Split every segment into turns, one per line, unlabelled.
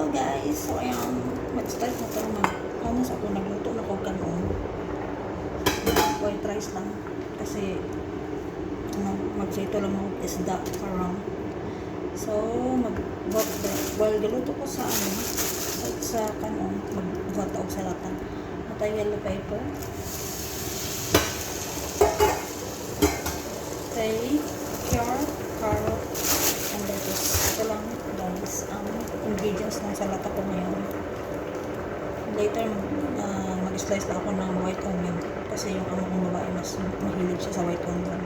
Hello guys, so ayan, mag-start na tayo hanas ako, nagluto na ko kanon. White rice lang, kasi magsito lang ng isda parang. So, while galuto ko sa sa kanon, magbata og salatan. Natay yellow pepper. Tay, carrot, and lettuce. Ito lang guys, ang ingredients ng salata ko ngayon. Later, mag-slice na ako ng white onion kasi yung amo kong babae mas mahilig siya sa white onion.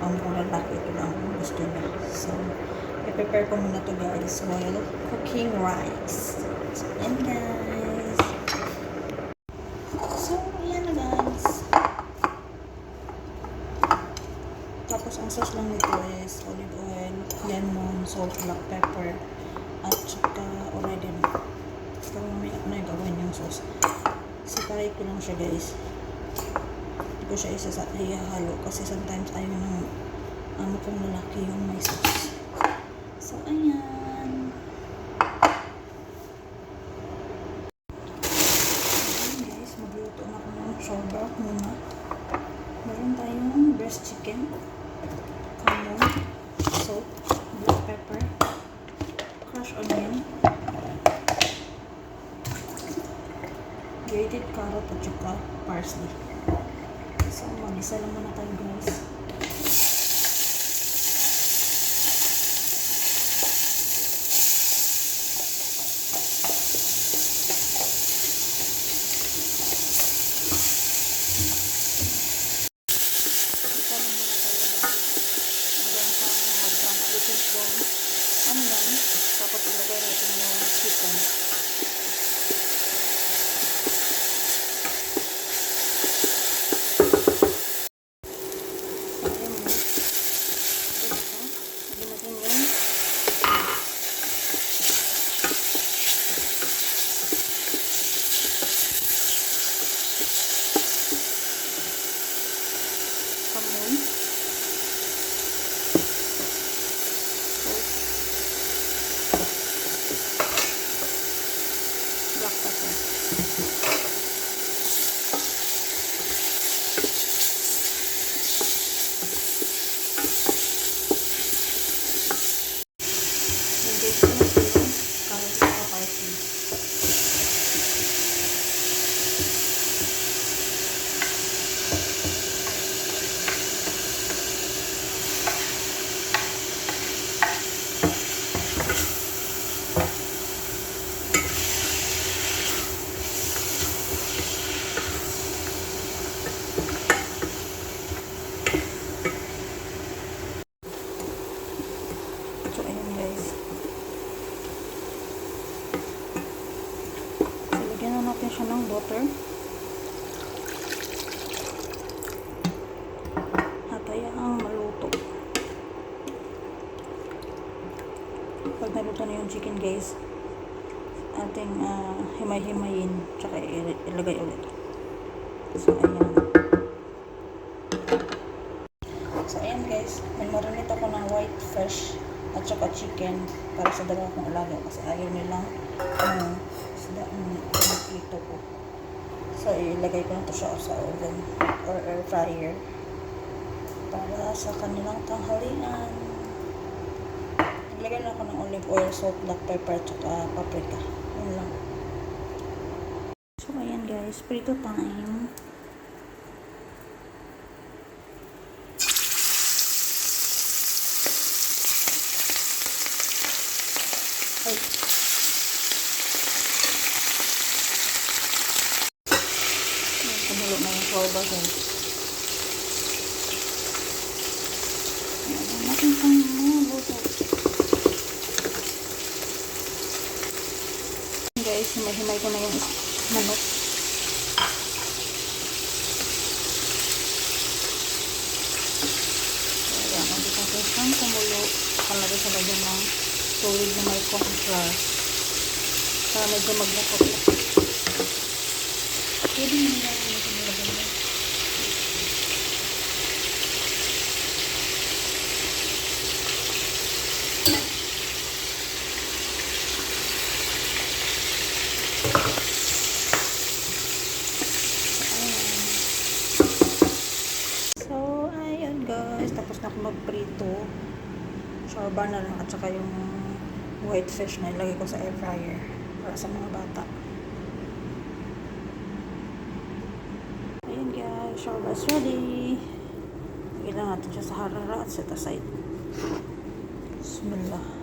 Ang kong lalaki, ito lang gusto niya. So, i-prepare ko muna to guys while cooking rice. So, yan guys. So, yan na guys. Tapos, ang sauce lang nito is olive oil, lemon, salt, black pepper, at saka oregano. So, may ako na yung gawin yung sauce. Separate ko lang siya guys. Hindi ko siya ihahalo kasi sometimes ayaw ng amo kong lalaki yung may sauce. So, ayan. Ayan guys, magluto na ako ng shoulder muna. Meron tayong breast chicken, camon, salt, black pepper, crushed onion, grated carrot at saka parsley. So, mag-isa lang muna tayo guys. Isa lang muna tayo guys. Hanggang sa mag-translucent yung onion. Tapos ilagay natin yung chicken. Black pepper. Nag-gate ko na ito yung carrot at parsley. So, ayan guys. So, lagyan na natin siya ng butter. Hatayaang maluto. Pag naluto na yung chicken guys, ating himay-himayin tsaka ilagay ulit. So, ayan. So, ayan guys. Marinate ako ng white fish at saka chicken para sa dalawa kong alaga kasi ayaw nilang ito ko. So, ilagay ko na ito siya sa oven or air fryer para sa kanilang tanghalian. Ilagay na ako ng olive oil, salt, black pepper at saka paprika. Yun lang. So, ayan guys. Prito time. Ay. Kumulo na yung soba guys. Ayan, natin pang luto. Guys, himay-himay ko na yung manok. Ayan, ang dito ko siyang kumulo. Kalagay sa lagyan ng tubig na may corn flour para medyo maglapot-lapot. Pwede nyo nilagyan natin nilagyan mo. Chorba na lang at saka yung white fish na ilagay ko sa air fryer para sa mga bata. Ayan guys, chorba is ready. Lagyan natin siya sa harara at set aside. Bismillah.